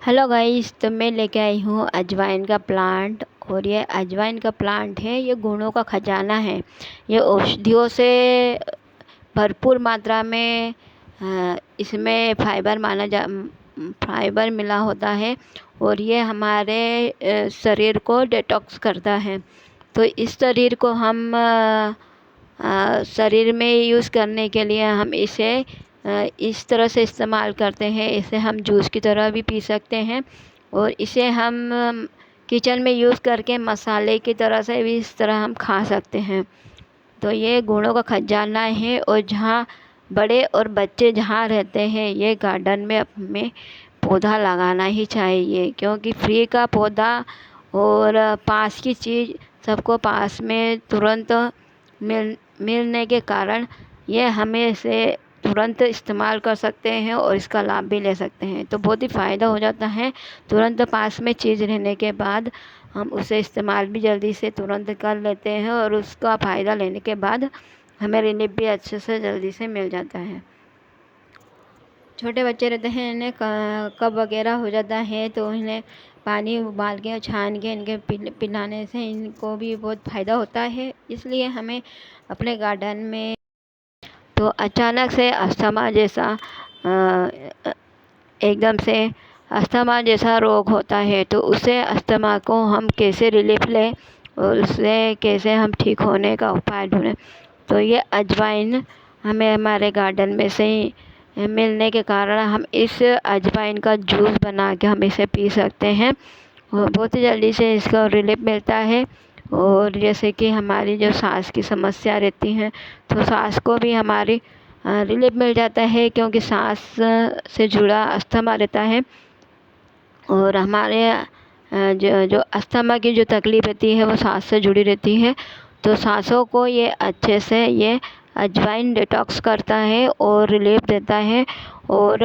Hello guys, तो मैं लेके आई हूँ अजवाइन का प्लांट। और ये अजवाइन का प्लांट है, ये गुणों का खजाना है। ये औषधियों से भरपूर मात्रा में इसमें फाइबर मिला होता है। और ये हमारे शरीर को डिटॉक्स करता है। तो इस शरीर को हम शरीर में यूज़ करने के लिए हम इसे इस तरह से इस्तेमाल करते हैं। इसे हम जूस की तरह भी पी सकते हैं और इसे हम किचन में यूज़ करके मसाले की तरह से भी इस तरह हम खा सकते हैं। तो ये गुणों का खजाना है। और जहाँ बड़े और बच्चे जहाँ रहते हैं, ये गार्डन में हमें पौधा लगाना ही चाहिए, क्योंकि फ्री का पौधा और पास की चीज़ सबको पास में तुरंत मिलने के कारण ये हमें इसे तुरंत इस्तेमाल कर सकते हैं और इसका लाभ भी ले सकते हैं। तो बहुत ही फ़ायदा हो जाता है। तुरंत पास में चीज़ रहने के बाद हम उसे इस्तेमाल भी जल्दी से तुरंत कर लेते हैं और उसका फ़ायदा लेने के बाद हमें रिलीफ भी अच्छे से जल्दी से मिल जाता है। छोटे बच्चे रहते हैं, इन्हें कफ वगैरह हो जाता है, तो इन्हें पानी उबाल के और छान के इनके पिलाने से इनको भी बहुत फ़ायदा होता है। इसलिए हमें अपने गार्डन में तो अचानक से एकदम से अस्थमा जैसा रोग होता है, तो उसे अस्थमा को हम कैसे रिलीफ लें और उससे कैसे हम ठीक होने का उपाय ढूँढें। तो ये अजवाइन हमें हमारे गार्डन में से ही मिलने के कारण हम इस अजवाइन का जूस बना के हम इसे पी सकते हैं और बहुत ही जल्दी से इसका रिलीफ मिलता है। और जैसे कि हमारी जो सांस की समस्या रहती है, तो सांस को भी हमारी रिलीफ मिल जाता है, क्योंकि सांस से जुड़ा अस्थमा रहता है। और हमारे जो जो अस्थमा की जो तकलीफ़ रहती है वो सांस से जुड़ी रहती है। तो सांसों को ये अच्छे से ये अजवाइन डिटॉक्स करता है और रिलीफ देता है। और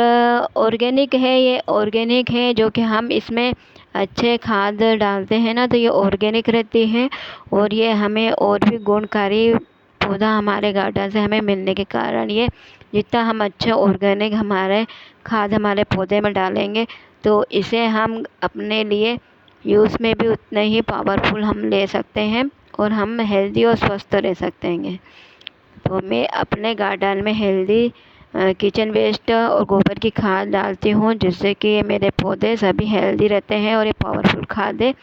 ऑर्गेनिक है, ये ऑर्गेनिक है, जो कि हम इसमें अच्छे खाद डालते हैं ना, तो ये ऑर्गेनिक रहती है। और ये हमें और भी गुणकारी पौधा हमारे गार्डन से हमें मिलने के कारण ये जितना हम अच्छे ऑर्गेनिक हमारे खाद हमारे पौधे में डालेंगे, तो इसे हम अपने लिए यूज़ में भी उतने ही पावरफुल हम ले सकते हैं और हम हेल्दी और स्वस्थ रह सकते हैं। तो मैं अपने गार्डन में हेल्दी किचन वेस्ट और गोबर की खाद डालती हूँ, जिससे कि ये मेरे पौधे सभी हेल्दी रहते हैं और ये पावरफुल खाद है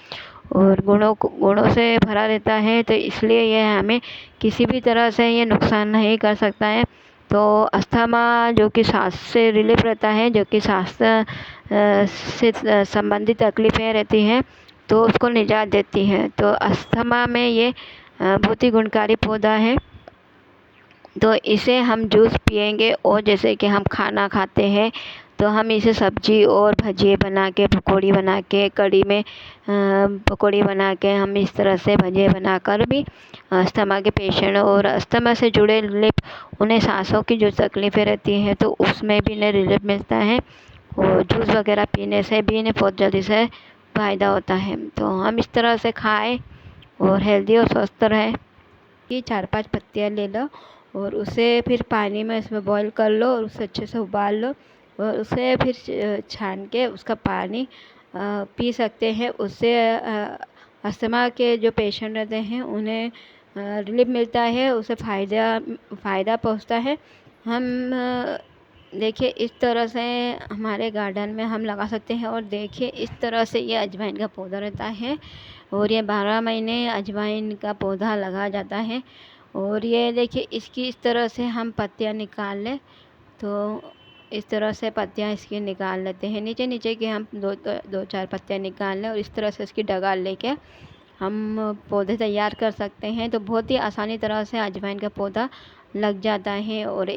और गुणों से भरा रहता है। तो इसलिए ये हमें किसी भी तरह से ये नुकसान नहीं कर सकता है। तो अस्थमा जो कि सांस से रिलीफ रहता है, जो कि सांस से संबंधित तकलीफ़ें रहती हैं, तो उसको निजात देती है। तो अस्थमा में ये बहुत ही गुणकारी पौधा है। तो इसे हम जूस पिएंगे और जैसे कि हम खाना खाते हैं, तो हम इसे सब्जी और भजिए बना के, पकौड़ी बना के, कढ़ी में पकौड़ी बना के, हम इस तरह से भजिए बनाकर भी अस्थमा के पेशेंट और अस्थमा से जुड़े रिलीफ, उन्हें सांसों की जो तकलीफ़ें रहती हैं, तो उसमें भी इन्हें रिलीफ मिलता है। और जूस वगैरह पीने से भी इन्हें बहुत जल्दी से फ़ायदा होता है। तो हम इस तरह से खाएं और हेल्दी और स्वस्थ रहें। कि 4-5 पत्तियाँ ले लो और उसे फिर पानी में इसमें बॉईल कर लो और उसे अच्छे से उबाल लो और उसे फिर छान के उसका पानी पी सकते हैं। उससे अस्थमा के जो पेशेंट रहते हैं उन्हें रिलीफ मिलता है, उसे फ़ायदा पहुंचता है। हम देखिए इस तरह से हमारे गार्डन में हम लगा सकते हैं। और देखिए इस तरह से ये अजवाइन का पौधा रहता है और ये 12 महीने अजवाइन का पौधा लगा जाता है। और ये देखिए इसकी इस तरह से हम पत्तियाँ निकाल लें, तो इस तरह से पत्तियाँ इसकी निकाल लेते हैं, नीचे नीचे की हम दो चार पत्तियाँ निकाल लें और इस तरह से इसकी डगाल लेके हम पौधे तैयार कर सकते हैं। तो बहुत ही आसानी तरह से अजवाइन का पौधा लग जाता है। और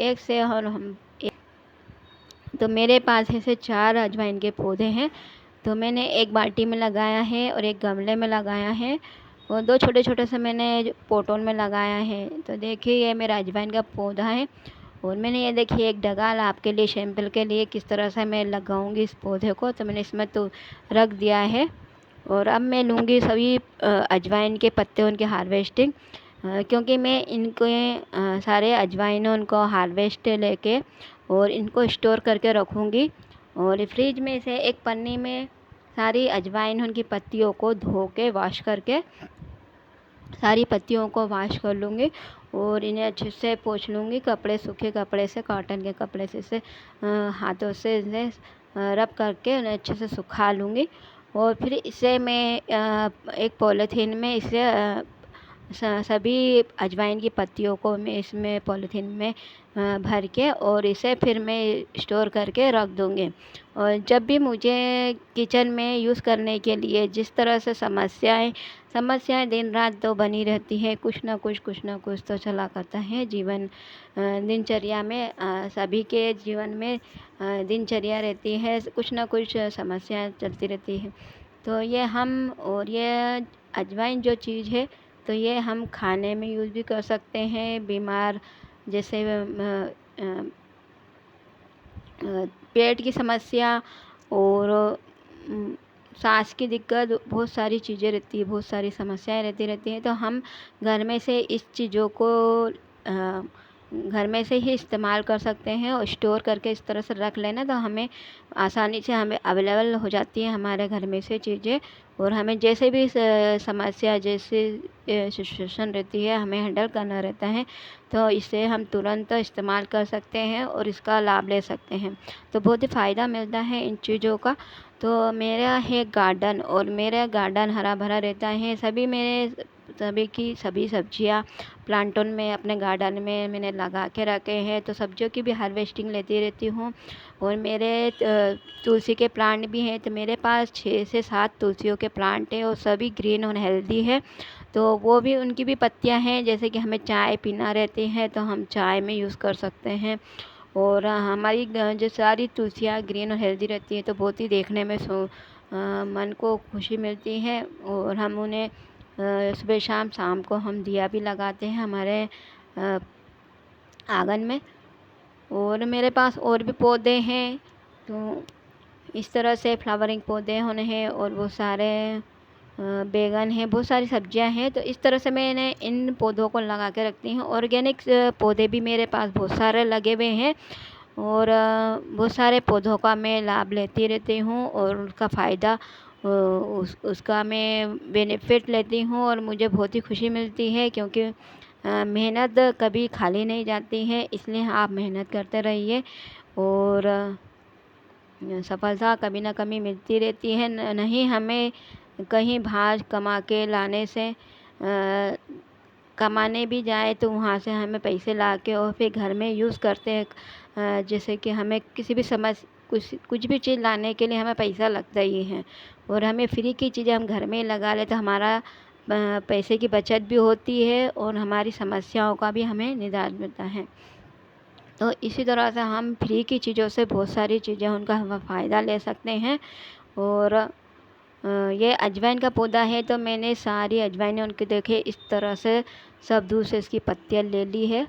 तो मेरे पास ऐसे 4 अजवाइन के पौधे हैं। तो मैंने एक बाल्टी में लगाया है और एक गमले में लगाया है और 2 छोटे-छोटे से मैंने पॉटों में लगाया है। तो देखिए ये मेरा अजवाइन का पौधा है और मैंने ये देखिए एक डगाल आपके लिए सैंपल के लिए किस तरह से मैं लगाऊंगी इस पौधे को, तो मैंने इसमें तो रख दिया है। और अब मैं लूँगी सभी अजवाइन के पत्ते, उनके हार्वेस्टिंग, क्योंकि मैं सारे अजवाइन उनको हार्वेस्ट लेके और इनको स्टोर करके रखूँगी और फ्रिज में से एक पन्नी में सारी अजवाइन उनकी पत्तियों को धो के वॉश करके सारी पत्तियों को वॉश कर लूँगी और इन्हें अच्छे से पोंछ लूँगी कपड़े, सूखे कपड़े से, कॉटन के कपड़े से इसे हाथों से इन्हें रब करके उन्हें अच्छे से सुखा लूँगी। और फिर इसे मैं एक पॉलीथीन में इसे सभी अजवाइन की पत्तियों को मैं इसमें पॉलीथीन में भर के और इसे फिर मैं स्टोर करके रख दूँगी। और जब भी मुझे किचन में यूज़ करने के लिए जिस तरह से समस्याएं दिन रात तो बनी रहती हैं, कुछ ना कुछ तो चला करता है जीवन दिनचर्या में। सभी के जीवन में दिनचर्या रहती है, कुछ ना कुछ समस्याएं चलती रहती है। तो ये अजवाइन जो चीज़ है तो ये हम खाने में यूज़ भी कर सकते हैं। बीमार जैसे पेट की समस्या और सांस की दिक्कत, बहुत सारी चीज़ें रहती है, बहुत सारी समस्याएं रहती हैं। तो हम घर में से इस चीज़ों को घर में से ही इस्तेमाल कर सकते हैं और स्टोर करके इस तरह से रख लेना तो हमें आसानी से हमें अवेलेबल हो जाती है हमारे घर में से चीज़ें। और हमें जैसे भी समस्या जैसे सिचुएशन रहती है हमें हैंडल करना रहता है तो इसे हम तुरंत इस्तेमाल कर सकते हैं और इसका लाभ ले सकते हैं। तो बहुत ही फ़ायदा मिलता है इन चीज़ों का। तो मेरा है गार्डन और मेरा गार्डन हरा भरा रहता है। सभी सब्जियां प्लांटों में अपने गार्डन में मैंने लगा के रखे हैं। तो सब्जियों की भी हार्वेस्टिंग लेती रहती हूँ। और मेरे तुलसी के प्लांट भी हैं, तो मेरे पास 6 से 7 तुलसियों के प्लांट हैं और सभी ग्रीन और हेल्दी है। तो वो भी उनकी भी पत्तियां हैं, जैसे कि हमें चाय पीना रहती है तो हम चाय में यूज़ कर सकते हैं। और हमारी जो सारी तुलसियाँ ग्रीन और हेल्दी रहती है तो बहुत ही देखने में मन को खुशी मिलती है। और हम उन्हें सुबह शाम को हम दिया भी लगाते हैं हमारे आंगन में। और मेरे पास और भी पौधे हैं, तो इस तरह से फ्लावरिंग पौधे होने हैं और बहुत सारे बैगन है, बहुत सारी सब्जियां हैं। तो इस तरह से मैंने इन पौधों को लगा के रखती हूँ। ऑर्गेनिक पौधे भी मेरे पास बहुत सारे लगे हुए हैं और बहुत सारे पौधों का मैं लाभ लेती रहती हूँ और उसका फ़ायदा उसका मैं बेनिफिट लेती हूँ और मुझे बहुत ही खुशी मिलती है। क्योंकि मेहनत कभी खाली नहीं जाती है, इसलिए आप मेहनत करते रहिए और सफलता कभी ना कभी मिलती रहती है। नहीं हमें कहीं बाहर कमा के लाने से कमाने भी जाए तो वहाँ से हमें पैसे ला के और फिर घर में यूज़ करते हैं। जैसे कि हमें किसी भी कुछ भी चीज़ लाने के लिए हमें पैसा लगता ही है और हमें फ्री की चीज़ें हम घर में ही लगा ले तो हमारा पैसे की बचत भी होती है और हमारी समस्याओं का भी हमें निदान मिलता है। तो इसी तरह से हम फ्री की चीज़ों से बहुत सारी चीज़ें उनका हम फ़ायदा ले सकते हैं। और ये अजवाइन का पौधा है तो मैंने सारी अजवाइनें उनके देखे इस तरह से सब दूर से इसकी पत्तियां ले ली है।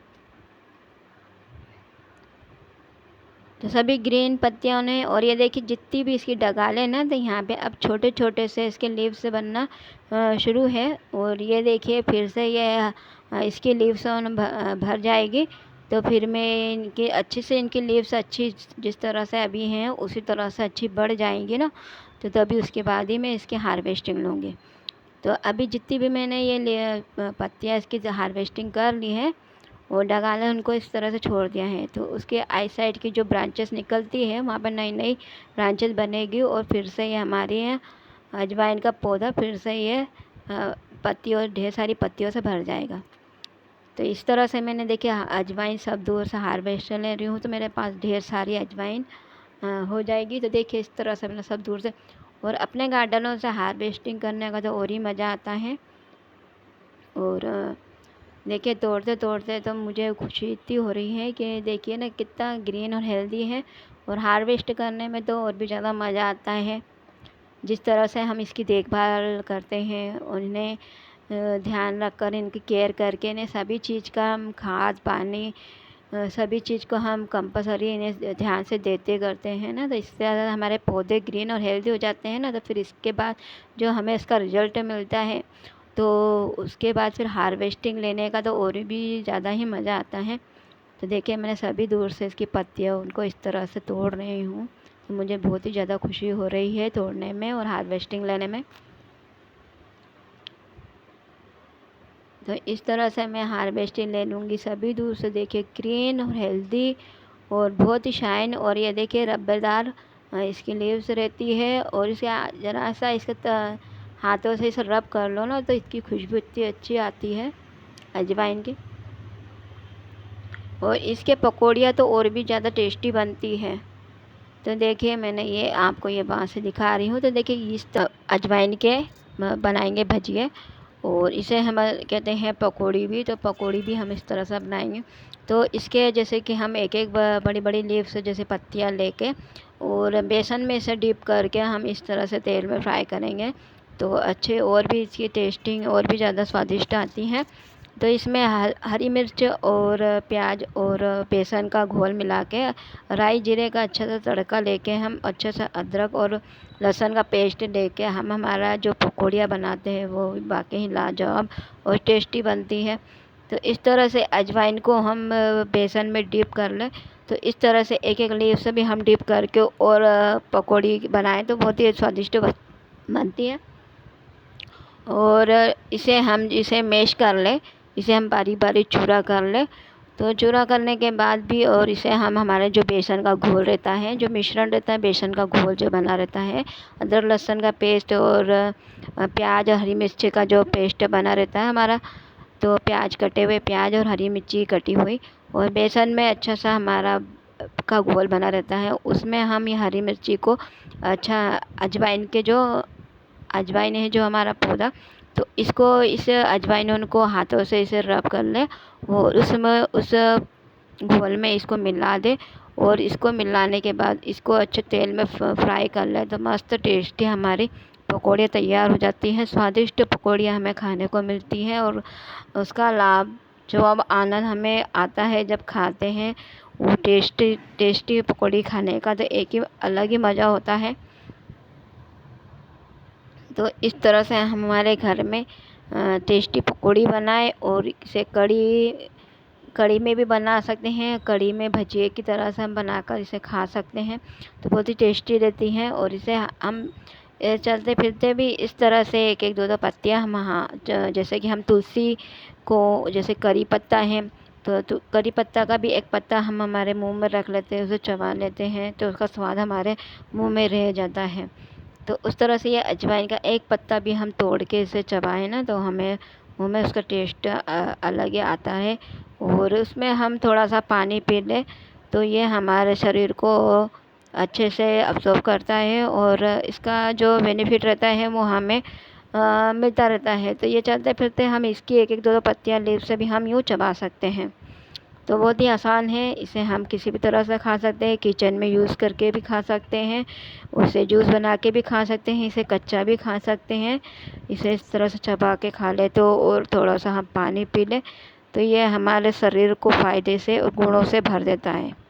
तो सभी ग्रीन पत्तियां ने और ये देखिए जितनी भी इसकी डगालें ना तो यहाँ पे अब छोटे छोटे से इसके लीव्स बनना शुरू है। और ये देखिए फिर से ये इसकी लीव्स भर जाएगी तो फिर मैं इनकी लीव्स अच्छी जिस तरह से अभी हैं उसी तरह से अच्छी बढ़ जाएंगी ना, तो तभी उसके बाद ही मैं इसकी हार्वेस्टिंग लूँगी। तो अभी जितनी भी मैंने ये पत्तियाँ इसकी हार्वेस्टिंग कर ली है और डगालें उनको इस तरह से छोड़ दिया है तो उसके आई साइड की जो ब्रांचेस निकलती है वहाँ पर नई नई ब्रांचेस बनेगी और फिर से ये हमारे अजवाइन का पौधा फिर से ये पत्तियों ढेर सारी पत्तियों से भर जाएगा। तो इस तरह से मैंने देखिए अजवाइन सब दूर से हार्वेस्ट ले रही हूँ तो मेरे पास ढेर सारी अजवाइन हो जाएगी। तो देखिए इस तरह से मैंने सब दूर से और अपने गार्डनों से हार्वेस्टिंग करने का तो और ही मज़ा आता है। और देखिए तोड़ते तोड़ते तो मुझे खुशी इतनी हो रही है कि देखिए ना कितना ग्रीन और हेल्दी है। और हार्वेस्ट करने में तो और भी ज़्यादा मज़ा आता है जिस तरह से हम इसकी देखभाल करते हैं और इन्हें ध्यान रखकर इनकी केयर करके इन्हें सभी चीज़ का हम खाद पानी सभी चीज़ को हम कंपलसरी इन्हें ध्यान से देते करते हैं ना, तो इससे ज़्यादा हमारे पौधे ग्रीन और हेल्दी हो जाते हैं ना। तो फिर इसके बाद जो हमें इसका रिजल्ट मिलता है तो उसके बाद फिर हार्वेस्टिंग लेने का तो और भी ज़्यादा ही मज़ा आता है। तो देखिए मैंने सभी दूर से इसकी पत्तियाँ उनको इस तरह से तोड़ रही हूँ तो मुझे बहुत ही ज़्यादा खुशी हो रही है तोड़ने में और हार्वेस्टिंग लेने में। तो इस तरह से मैं हार्वेस्टिंग ले लूँगी सभी दूर से। देखिए ग्रीन और हेल्दी और बहुत ही शाइन, और ये देखिए रब्बरदार इसकी लीव्स रहती है। और इसे ज़रा सा इसके हाथों से इसे रब कर लो ना तो इसकी खुशबू इतनी अच्छी आती है अजवाइन की। और इसके पकौड़ियाँ तो और भी ज़्यादा टेस्टी बनती है। तो देखिए मैंने ये आपको ये बाहर से दिखा रही हूँ। तो देखिए इस अजवाइन के बनाएंगे भजिए, और इसे हम कहते हैं पकौड़ी भी। तो पकौड़ी भी हम इस तरह से बनाएंगे। तो इसके जैसे कि हम एक एक बड़ी बड़ी लीव्स जैसे पत्तियाँ लेके और बेसन में इसे डिप करके हम इस तरह से तेल में फ्राई करेंगे तो अच्छे और भी इसकी टेस्टिंग और भी ज़्यादा स्वादिष्ट आती हैं। तो इसमें हरी मिर्च और प्याज और बेसन का घोल मिला के राई जीरे का अच्छा सा तड़का लेके हम अच्छे से अदरक और लहसुन का पेस्ट लेके हम हमारा जो पकौड़ियाँ बनाते हैं वो बाकी ही लाजवाब और टेस्टी बनती है। तो इस तरह से अजवाइन को हम बेसन में डिप कर लें। तो इस तरह से एक एक लीव से भी हम डिप करके और पकौड़ी बनाएं तो बहुत ही स्वादिष्ट बनती है। और इसे मैश कर लें, इसे हम बारीक बारीक चूरा कर लें। तो चूरा करने के बाद भी और इसे हम हमारे जो बेसन का घोल रहता है, जो मिश्रण रहता है बेसन का घोल जो बना रहता है, अदरक लहसुन का पेस्ट और प्याज और हरी मिर्ची का जो पेस्ट बना रहता है हमारा, तो प्याज कटे हुए प्याज और हरी मिर्ची कटी हुई और बेसन में अच्छा सा हमारा का घोल बना रहता है, उसमें हम ये हरी मिर्ची को अच्छा अजवाइन है जो हमारा पौधा, तो इस अजवाइन को हाथों से इसे रब कर ले और उसमें उस घोल में इसको मिला दे। और इसको मिलाने के बाद इसको अच्छे तेल में फ्राई कर ले तो मस्त टेस्टी हमारी पकौड़ियाँ तैयार हो जाती हैं। स्वादिष्ट पकौड़ियाँ हमें खाने को मिलती हैं और उसका लाभ जो अब आनंद हमें आता है जब खाते हैं वो टेस्टी टेस्टी पकौड़ी खाने का तो एक ही अलग ही मज़ा होता है। तो इस तरह से हमारे घर में टेस्टी पकौड़ी बनाए और इसे कड़ी में भी बना सकते हैं, कड़ी में भजिए की तरह से हम बनाकर इसे खा सकते हैं तो बहुत ही टेस्टी रहती हैं। और इसे हम चलते फिरते भी इस तरह से एक एक दो दो पत्तियाँ हम जैसे कि हम तुलसी को जैसे करी पत्ता है तो करी पत्ता का भी एक पत्ता हम हमारे मुंह में रख लेते हैं, उसे चबा लेते हैं तो उसका स्वाद हमारे मुंह में रह जाता है। तो उस तरह से ये अजवाइन का एक पत्ता भी हम तोड़ के इसे चबाएं ना तो हमें मुँह में उसका टेस्ट अलग ही आता है। और उसमें हम थोड़ा सा पानी पी लें तो ये हमारे शरीर को अच्छे से अब्ज़ॉर्ब करता है और इसका जो बेनिफिट रहता है वो हमें मिलता रहता है। तो ये चलते फिरते हम इसकी एक एक दो दो पत्तियाँ लीव से भी हम यूँ चबा सकते हैं। तो बहुत ही आसान है, इसे हम किसी भी तरह से खा सकते हैं, किचन में यूज़ करके भी खा सकते हैं, उसे जूस बना के भी खा सकते हैं, इसे कच्चा भी खा सकते हैं। इसे इस तरह से चबा के खा ले तो और थोड़ा सा हम पानी पी लें तो ये हमारे शरीर को फ़ायदे से और गुणों से भर देता है।